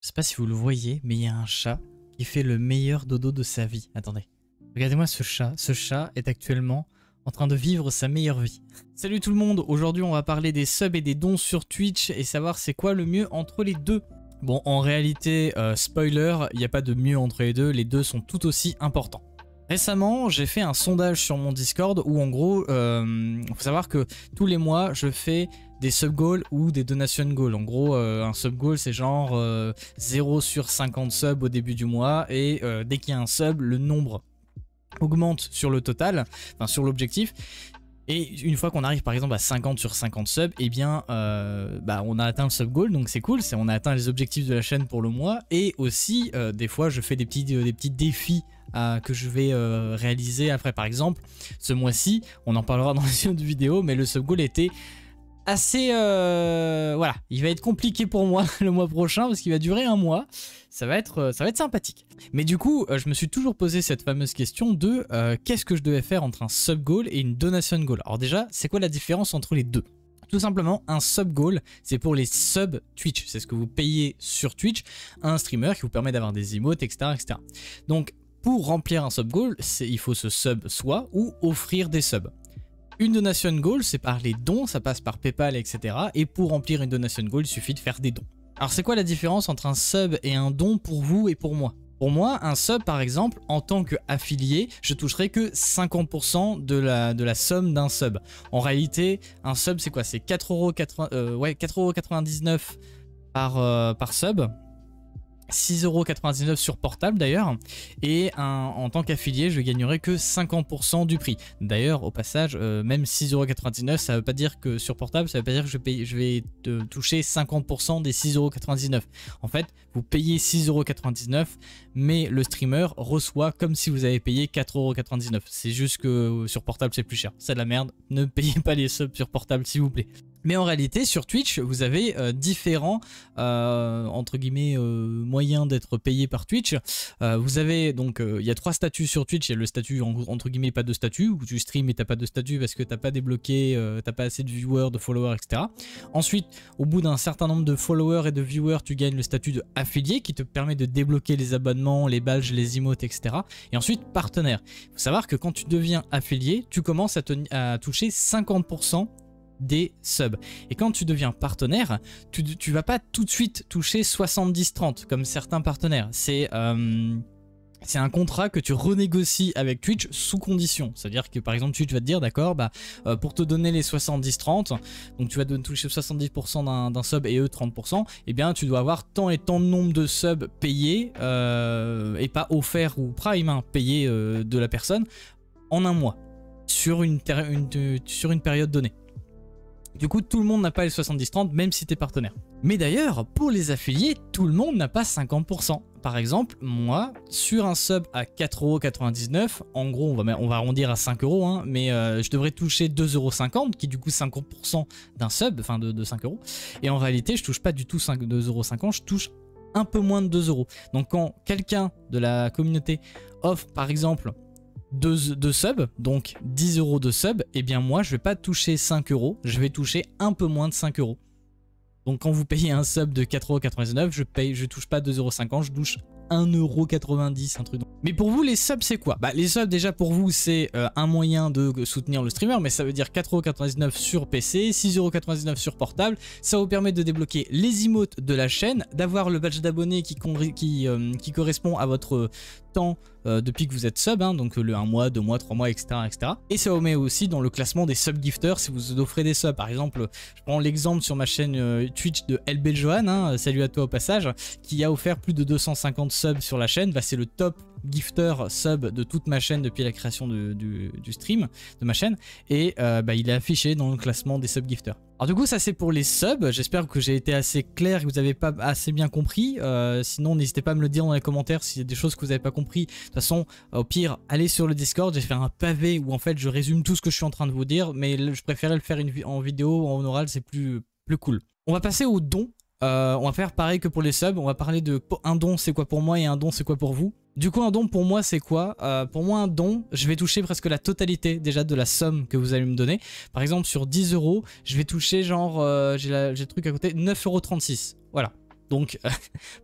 Je sais pas si vous le voyez, mais il y a un chat qui fait le meilleur dodo de sa vie. Attendez. Regardez-moi ce chat. Ce chat est actuellement en train de vivre sa meilleure vie. Salut tout le monde. Aujourd'hui, on va parler des subs et des dons sur Twitch et savoir c'est quoi le mieux entre les deux. Bon, en réalité, spoiler, il n'y a pas de mieux entre les deux. Les deux sont tout aussi importants. Récemment, j'ai fait un sondage sur mon Discord où en gros, faut savoir que tous les mois, je fais des sub goals ou des donation goals. En gros, un sub goal, c'est genre 0 sur 50 subs au début du mois et dès qu'il y a un sub, le nombre augmente sur le total, enfin sur l'objectif. Et une fois qu'on arrive par exemple à 50 sur 50 subs, eh bien on a atteint le sub goal, donc c'est cool, on a atteint les objectifs de la chaîne pour le mois. Et aussi des fois je fais des petits défis que je vais réaliser après. Par exemple ce mois-ci, on en parlera dans les autres vidéos, mais le sub goal était assez voilà, il va être compliqué pour moi le mois prochain parce qu'il va durer un mois. Ça va être sympathique. Mais du coup, je me suis toujours posé cette fameuse question de qu'est-ce que je devais faire entre un sub goal et une donation goal. Alors déjà, c'est quoi la différence entre les deux? Tout simplement, un sub goal, c'est pour les subs Twitch. C'est ce que vous payez sur Twitch à un streamer qui vous permet d'avoir des emotes, etc., etc. Donc, pour remplir un sub goal, il faut se sub soi ou offrir des subs. Une donation goal, c'est par les dons, ça passe par PayPal, etc. Et pour remplir une donation goal, il suffit de faire des dons. Alors c'est quoi la différence entre un sub et un don pour vous et pour moi? Pour moi, un sub par exemple, en tant qu'affilié, je toucherai que 50% de la somme d'un sub. En réalité, un sub c'est quoi? C'est 4,99€ par sub. 6,99€ sur portable d'ailleurs, et en tant qu'affilié je gagnerai que 50% du prix. D'ailleurs au passage, même 6,99€, ça veut pas dire que sur portable, ça veut pas dire que je vais toucher 50% des 6,99€. En fait vous payez 6,99€, mais le streamer reçoit comme si vous avez payé 4,99€. C'est juste que sur portable c'est plus cher, c'est de la merde, ne payez pas les subs sur portable s'il vous plaît. Mais en réalité, sur Twitch, vous avez différents, entre guillemets, moyens d'être payé par Twitch. Vous avez donc, il y a 3 statuts sur Twitch. Il y a le statut, entre guillemets, pas de statut, où tu stream et t'as pas de statut parce que t'as pas débloqué, t'as pas assez de viewers, de followers, etc. Ensuite, au bout d'un certain nombre de followers et de viewers, tu gagnes le statut de affilié qui te permet de débloquer les abonnements, les badges, les emotes, etc. Et ensuite, partenaire. Il faut savoir que quand tu deviens affilié, tu commences à toucher 50% des subs. Et quand tu deviens partenaire, tu vas pas tout de suite toucher 70-30 comme certains partenaires. C'est un contrat que tu renégocies avec Twitch sous condition. C'est-à-dire que par exemple Twitch va te dire d'accord, pour te donner les 70-30, donc tu vas toucher 70% d'un sub et eux 30%, et bien tu dois avoir tant et tant de nombre de subs payés, et pas offert ou prime, payés de la personne en un mois, sur une période donnée. Du coup, tout le monde n'a pas les 70-30, même si tu es partenaire. Mais d'ailleurs, pour les affiliés, tout le monde n'a pas 50%. Par exemple, moi, sur un sub à 4,99€, en gros, on va arrondir à 5€, hein, mais je devrais toucher 2,50€, qui est du coup 50% d'un sub, enfin de 5€. Et en réalité, je touche pas du tout 2,50€, je touche un peu moins de 2€. Donc quand quelqu'un de la communauté offre, par exemple, 2 subs, donc 10€ de sub, et bien moi je vais pas toucher 5€, je vais toucher un peu moins de 5€. Donc quand vous payez un sub de 4,99€, je touche pas 2,50€, je touche 1,90€, un truc. Mais pour vous, les subs, c'est quoi? Les subs, déjà, pour vous, c'est un moyen de soutenir le streamer, mais ça veut dire 4,99€ sur PC, 6,99€ sur portable. Ça vous permet de débloquer les emotes de la chaîne, d'avoir le badge d'abonné qui correspond à votre temps depuis que vous êtes sub, hein, donc le 1 mois, 2 mois, 3 mois, etc., etc. Et ça vous met aussi dans le classement des sub gifters si vous offrez des subs. Par exemple, je prends l'exemple sur ma chaîne Twitch de LBJohan, hein, salut à toi au passage, qui a offert plus de 250 subs sur la chaîne. C'est le top gifter sub de toute ma chaîne depuis la création du stream de ma chaîne, et il est affiché dans le classement des sub gifters. Alors du coup ça c'est pour les subs, j'espère que j'ai été assez clair et que vous avez pas assez bien compris, sinon n'hésitez pas à me le dire dans les commentaires s'il y a des choses que vous n'avez pas compris. De toute façon au pire allez sur le Discord, j'ai fait un pavé où en fait je résume tout ce que je suis en train de vous dire, mais je préférais le faire en vidéo, en oral, c'est plus cool. On va passer aux dons. On va faire pareil que pour les subs, on va parler de un don c'est quoi pour moi et un don c'est quoi pour vous. Du coup un don pour moi c'est quoi? Pour moi un don, je vais toucher presque la totalité déjà de la somme que vous allez me donner. Par exemple sur 10€, je vais toucher genre, j'ai le truc à côté, 9,36€. Voilà. Donc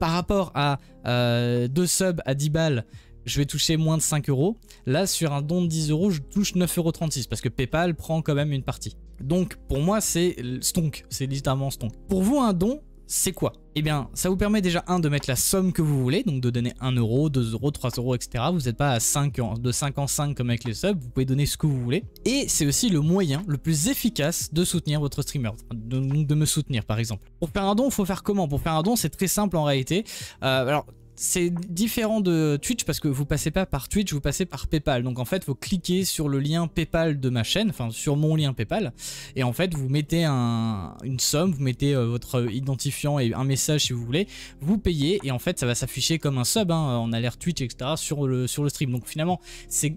par rapport à 2 subs à 10 balles, je vais toucher moins de 5 euros. Là, sur un don de 10 euros, je touche 9,36 € parce que PayPal prend quand même une partie. Donc, pour moi, c'est stonk. C'est littéralement stonk. Pour vous, un don, c'est quoi? Eh bien, ça vous permet déjà, de mettre la somme que vous voulez, donc de donner 1 euro, 2 euros, 3 euros, etc. Vous n'êtes pas à 5 de 5 en 5 comme avec les subs, vous pouvez donner ce que vous voulez. Et c'est aussi le moyen le plus efficace de soutenir votre streamer, de me soutenir par exemple. Pour faire un don, il faut faire comment? Pour faire un don, c'est très simple en réalité. Alors, c'est différent de Twitch parce que vous passez pas par Twitch, vous passez par PayPal. Donc en fait, vous cliquez sur le lien PayPal de ma chaîne, enfin sur mon lien PayPal, et en fait vous mettez une somme, vous mettez votre identifiant et un message si vous voulez, vous payez et en fait ça va s'afficher comme un sub en alerte Twitch, etc. sur le stream. Donc finalement, c'est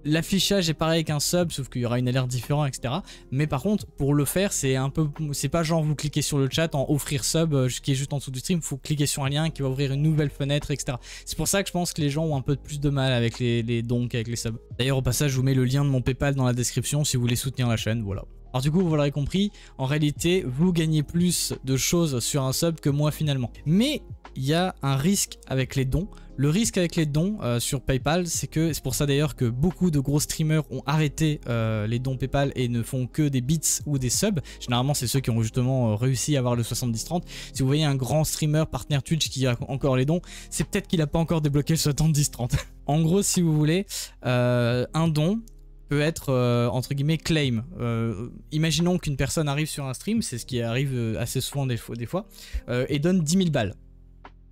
l'affichage est pareil qu'un sub, sauf qu'il y aura une alerte différente, etc. Mais par contre, pour le faire, c'est pas genre vous cliquez sur le chat en offrir sub qui est juste en dessous du stream. Il faut cliquer sur un lien qui va ouvrir une nouvelle fenêtre, etc. C'est pour ça que je pense que les gens ont un peu plus de mal avec les dons qu'avec les subs. D'ailleurs, au passage, je vous mets le lien de mon PayPal dans la description si vous voulez soutenir la chaîne. Voilà. Alors du coup, vous l'aurez compris, en réalité, vous gagnez plus de choses sur un sub que moi finalement. Mais il y a un risque avec les dons. Le risque avec les dons sur PayPal, c'est pour ça d'ailleurs que beaucoup de gros streamers ont arrêté les dons PayPal et ne font que des bits ou des subs. Généralement, c'est ceux qui ont justement réussi à avoir le 70-30. Si vous voyez un grand streamer partenaire Twitch qui a encore les dons, c'est peut-être qu'il n'a pas encore débloqué le 70-30. En gros, si vous voulez, un don peut être entre guillemets claim. Imaginons qu'une personne arrive sur un stream, c'est ce qui arrive assez souvent des fois, et donne 10 000 balles.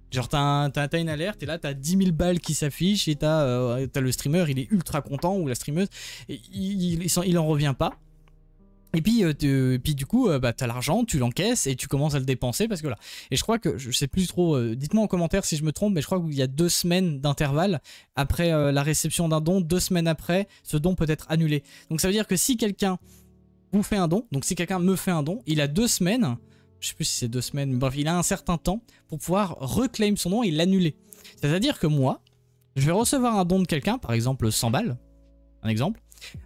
Genre t'as une alerte et là t'as 10 000 balles qui s'affichent et t'as le streamer, il est ultra content, ou la streameuse, et il en revient pas. Et puis du coup t'as l'argent, tu l'encaisses et tu commences à le dépenser parce que là. Et je crois que, je sais plus trop, dites-moi en commentaire si je me trompe, mais je crois qu'il y a 2 semaines d'intervalle après la réception d'un don, 2 semaines après, ce don peut être annulé. Donc ça veut dire que si quelqu'un vous fait un don, donc si quelqu'un me fait un don, il a 2 semaines, je sais plus si c'est 2 semaines, mais bref, il a un certain temps pour pouvoir reclaim son don et l'annuler. C'est-à-dire que moi, je vais recevoir un don de quelqu'un, par exemple 100 balles, un exemple.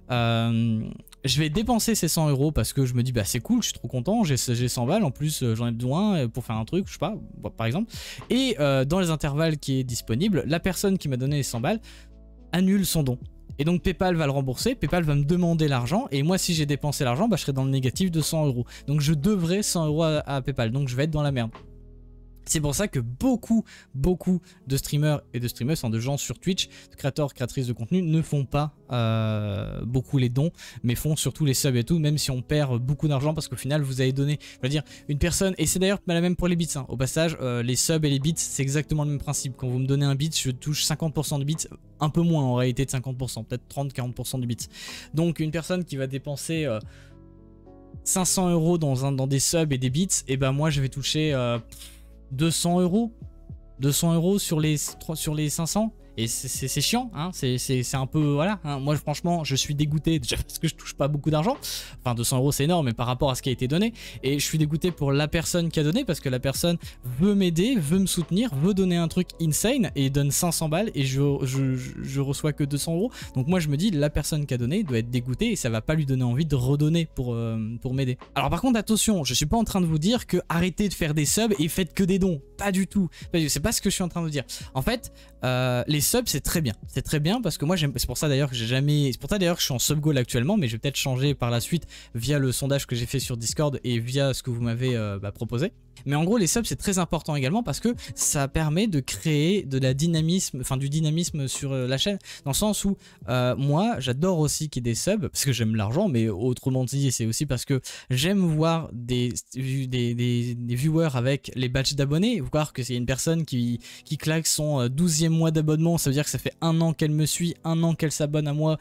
Je vais dépenser ces 100 euros parce que je me dis bah c'est cool, je suis trop content, j'ai 100 balles, en plus j'en ai besoin pour faire un truc, je sais pas, par exemple. Et dans les intervalles qui est disponible, la personne qui m'a donné les 100 balles annule son don. Et donc PayPal va le rembourser, PayPal va me demander l'argent, et moi si j'ai dépensé l'argent, bah, je serai dans le négatif de 100 euros. Donc je devrais 100 euros à PayPal, donc je vais être dans la merde. C'est pour ça que beaucoup de streamers et de streameuses, de gens sur Twitch, de créateurs, créatrices de contenu, ne font pas beaucoup les dons, mais font surtout les subs et tout, même si on perd beaucoup d'argent, parce qu'au final vous avez donné, je veux dire, une personne, et c'est d'ailleurs la même pour les bits, au passage, les subs et les bits, c'est exactement le même principe. Quand vous me donnez un bit, je touche 50% de bits, un peu moins en réalité de 50%, peut-être 30-40% de bits. Donc une personne qui va dépenser 500 euros dans des subs et des bits, et ben moi je vais toucher 200 euros sur les 500, et c'est chiant, hein, c'est un peu, voilà, hein. Moi franchement je suis dégoûté déjà parce que je touche pas beaucoup d'argent, enfin 200 euros c'est énorme mais par rapport à ce qui a été donné, et je suis dégoûté pour la personne qui a donné parce que la personne veut m'aider, veut me soutenir, veut donner un truc insane et donne 500 balles et je reçois que 200 euros. Donc moi je me dis la personne qui a donné doit être dégoûtée et ça va pas lui donner envie de redonner pour m'aider. Alors par contre attention, je suis pas en train de vous dire que arrêtez de faire des subs et faites que des dons, pas du tout, c'est pas ce que je suis en train de vous dire. En fait les subs c'est très bien parce que moi j'aime, c'est pour ça d'ailleurs que j'ai jamais, c'est pour ça d'ailleurs que je suis en sub goal actuellement, mais je vais peut-être changer par la suite via le sondage que j'ai fait sur Discord et via ce que vous m'avez proposé. Mais en gros les subs c'est très important également parce que ça permet de créer de la dynamisme, enfin du dynamisme sur la chaîne, dans le sens où moi j'adore aussi qu'il y ait des subs parce que j'aime l'argent, mais autrement dit c'est aussi parce que j'aime voir des viewers avec les badges d'abonnés, voir que c'est une personne qui claque son 12e mois d'abonnement, ça veut dire que ça fait 1 an qu'elle me suit, 1 an qu'elle s'abonne à moi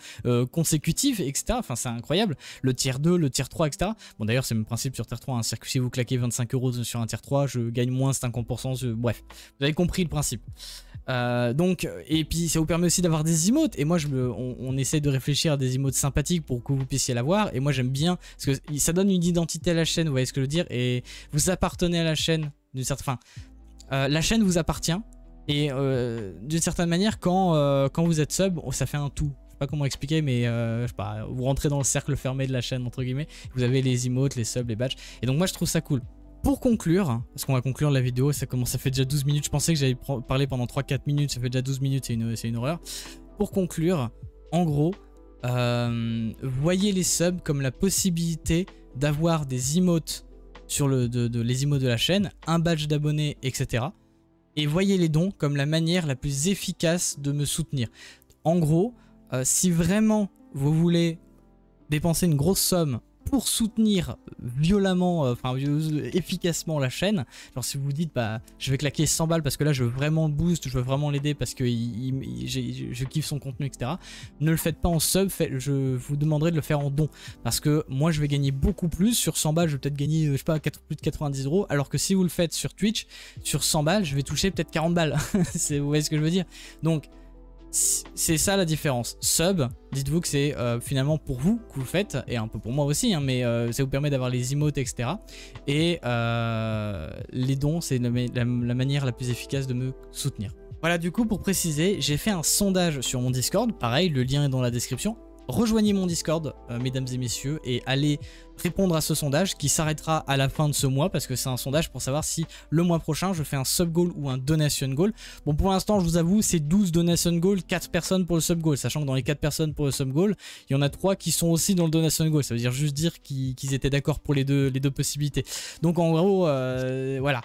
consécutif, etc. Enfin c'est incroyable, le tier 2, le tier 3, etc. Bon d'ailleurs c'est le même principe sur tier 3, hein. C'est-à-dire que si vous claquez 25 euros sur un tier 3, je gagne moins 50%, bref, vous avez compris le principe. Donc, et puis ça vous permet aussi d'avoir des emotes, et moi on essaie de réfléchir à des emotes sympathiques pour que vous puissiez l'avoir, et moi j'aime bien, parce que ça donne une identité à la chaîne, vous voyez ce que je veux dire, et vous appartenez à la chaîne d'une certaine, la chaîne vous appartient, et d'une certaine manière quand vous êtes sub, ça fait un tout. Je sais pas comment expliquer, mais je sais pas, vous rentrez dans le cercle fermé de la chaîne entre guillemets, vous avez les emotes, les subs, les badges, et donc moi je trouve ça cool. Pour conclure, parce qu'on va conclure la vidéo, ça fait déjà 12 minutes, je pensais que j'allais parler pendant 3-4 minutes, ça fait déjà 12 minutes, c'est une horreur. Pour conclure, en gros, voyez les subs comme la possibilité d'avoir des emotes sur les emotes de la chaîne, un badge d'abonné, etc. Et voyez les dons comme la manière la plus efficace de me soutenir. En gros, si vraiment vous voulez dépenser une grosse somme pour soutenir violemment, efficacement la chaîne, genre si vous vous dites bah je vais claquer 100 balles parce que là je veux vraiment le boost, je veux vraiment l'aider parce que je kiffe son contenu, etc. Ne le faites pas en sub, je vous demanderai de le faire en don parce que moi je vais gagner beaucoup plus. Sur 100 balles je vais peut-être gagner je sais pas plus de 90 €, alors que si vous le faites sur Twitch, sur 100 balles je vais toucher peut-être 40 balles. Vous voyez ce que je veux dire? Donc c'est ça la différence. Sub, dites-vous que c'est finalement pour vous que vous le faites, et un peu pour moi aussi, hein, mais ça vous permet d'avoir les emotes, etc. Et les dons, c'est la manière la plus efficace de me soutenir. Voilà, du coup, pour préciser, j'ai fait un sondage sur mon Discord, pareil, le lien est dans la description. Rejoignez mon Discord, mesdames et messieurs, et allez répondre à ce sondage qui s'arrêtera à la fin de ce mois, parce que c'est un sondage pour savoir si le mois prochain je fais un sub goal ou un donation goal. Bon, pour l'instant, je vous avoue, c'est 12 donation goal, 4 personnes pour le sub goal, sachant que dans les 4 personnes pour le sub goal, il y en a 3 qui sont aussi dans le donation goal. Ça veut dire juste dire qu'ils étaient d'accord pour les deux possibilités. Donc en gros, voilà.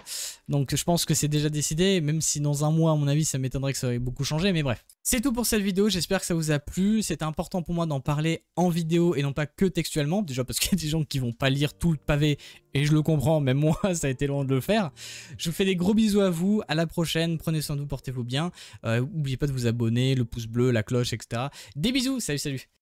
Donc je pense que c'est déjà décidé, même si dans un mois, à mon avis, ça m'étonnerait que ça ait beaucoup changé, mais bref. C'est tout pour cette vidéo, j'espère que ça vous a plu. C'était important pour moi d'en parler en vidéo et non pas que textuellement, déjà parce qu'il y a des gens qui vont pas lire tout le pavé, et je le comprends, même moi, ça a été long de le faire. Je vous fais des gros bisous à vous, à la prochaine, prenez soin de vous, portez-vous bien. N'oubliez pas de vous abonner, le pouce bleu, la cloche, etc. Des bisous, salut, salut.